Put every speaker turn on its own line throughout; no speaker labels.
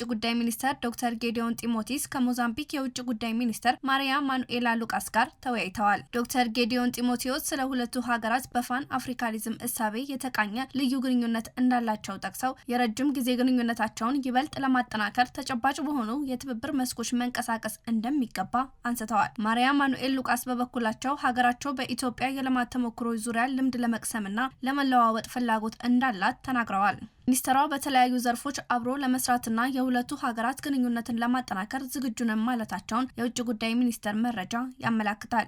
ጉዳይ ሚኒስተር ዶክተር ጌዲዮን ጢሞቴዎስ ከሞዛምቢክ የውጭ ጉዳይ ሚኒስተር ማሪያ ማኑኤላ ሉቃስ ጋር ተወያይተዋል። ዶክተር ጌዲዮን ጢሞቴዎስ ስለ ሁለቱ ሀገራት በፋን አፍሪካኒዝም እሳቤ የተቃኘ ልዩ ግንኙነት እንዳላቸው ጠቅሰው የረጅም ጊዜ ግንኙነታቸውን ይበልጥ ለማጠናከር ተጨባጭ በሆኑ የትብብር መስኮች መንቀሳቀስ እንደሚገባ አንስተዋል። ማሪያ ማኑኤል ሉቃስ በበኩላቸው ሀገራቸው በኢትዮጵያ የልማት ተሞክሮች ዙሪያ ልምድ ለመቅሰምና ለመለዋወጥ ፍላጎት እንዳላት ተናግረዋል። ሚኒስትሯ በተለያዩ ዘርፎች አብሮ ለመስራትና የሁለቱ ሀገራት ግንኙነትን ለማጠናከር ዝግጁ ነን ማለታቸውን የውጭ ጉዳይ ሚኒስቴር መረጃ ያመለክታል።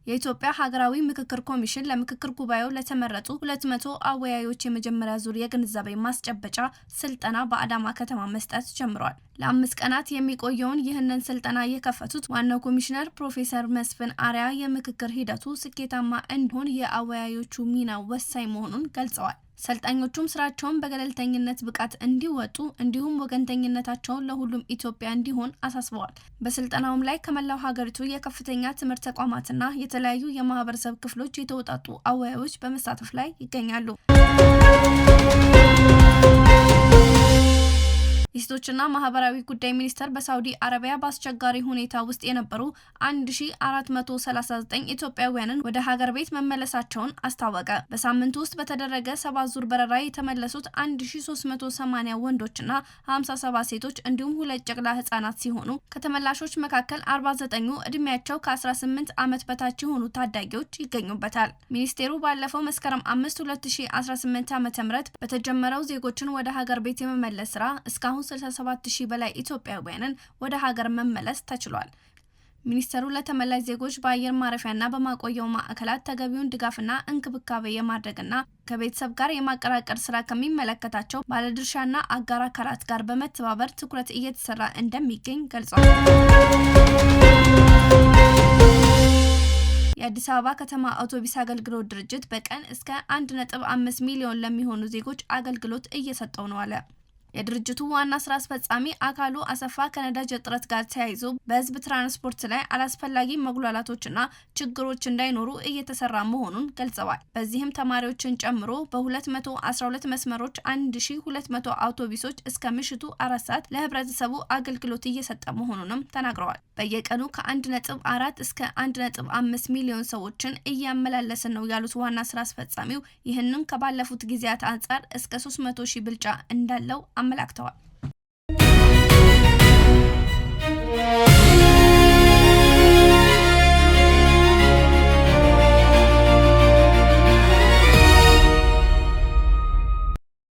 የኢትዮጵያ ሀገራዊ ምክክር ኮሚሽን ለምክክር ጉባኤው ለተመረጡ 200 አወያዮች የመጀመሪያ ዙር የግንዛቤ ማስጨበጫ ስልጠና በአዳማ ከተማ መስጠት ጀምሯል። ለ5 ቀናት የሚቆየውን ይህንን ስልጠና የከፈቱት ዋናው ኮሚሽነር ፕሮፌሰር መስፍን አርአያ የምክክር ሂደቱ ስኬታማ እንዲሆን የአወያዮቹ ሚና ወሳኝ መሆኑን ገልጸዋል። ሰልጣኞቹም ስራቸውን በገለልተኝነት ብቃት እንዲወጡ እንዲሁም ወገንተኝነታቸውን ለሁሉም ኢትዮጵያ እንዲሆን አሳስበዋል። በስልጠናውም ላይ ከመላው ሀገሪቱ የከፍተኛ ትምህርት ተቋማትና የተለያዩ የማህበረሰብ ክፍሎች የተውጣጡ አወያዮች በመሳተፍ ላይ ይገኛሉ። የሴቶችና ማህበራዊ ጉዳይ ሚኒስቴር በሳውዲ አረቢያ በአስቸጋሪ ሁኔታ ውስጥ የነበሩ 1439 ኢትዮጵያውያንን ወደ ሀገር ቤት መመለሳቸውን አስታወቀ። በሳምንቱ ውስጥ በተደረገ 7 ዙር በረራ የተመለሱት 1380 ወንዶችና 57 ሴቶች እንዲሁም 2 ጨቅላ ህጻናት ሲሆኑ ከተመላሾች መካከል 49ኙ እድሜያቸው ከ18 ዓመት በታች የሆኑ ታዳጊዎች ይገኙበታል። ሚኒስቴሩ ባለፈው መስከረም 5 2018 ዓ.ም በተጀመረው ዜጎችን ወደ ሀገር ቤት የመመለስ ስራ እስካሁን 67000 በላይ ኢትዮጵያውያንን ወደ ሀገር መመለስ ተችሏል። ሚኒስተሩ ለተመላሽ ዜጎች በአየር ማረፊያና በማቆያው ማዕከላት ተገቢውን ድጋፍና እንክብካቤ የማድረግና ከቤተሰብ ጋር የማቀራቀር ስራ ከሚመለከታቸው ባለድርሻና አጋር አካላት ጋር በመተባበር ትኩረት እየተሰራ እንደሚገኝ ገልጸዋል። የአዲስ አበባ ከተማ አውቶቡስ አገልግሎት ድርጅት በቀን እስከ 1.5 ሚሊዮን ለሚሆኑ ዜጎች አገልግሎት እየሰጠው ነው አለ። የድርጅቱ ዋና ስራ አስፈጻሚ አካሉ አሰፋ ከነዳጅ እጥረት ጋር ተያይዞ በህዝብ ትራንስፖርት ላይ አላስፈላጊ መጉላላቶችና ችግሮች እንዳይኖሩ እየተሰራ መሆኑን ገልጸዋል። በዚህም ተማሪዎችን ጨምሮ በ212 መስመሮች 1200 አውቶቡሶች እስከ ምሽቱ 4 ሰዓት ለህብረተሰቡ አገልግሎት እየሰጠ መሆኑንም ተናግረዋል። በየቀኑ ከ1.4 እስከ 1.5 ሚሊዮን ሰዎችን እያመላለሰ ነው ያሉት ዋና ስራ አስፈጻሚው ይህንን ከባለፉት ጊዜያት አንጻር እስከ 300,000 ብልጫ እንዳለው አመላክተዋል።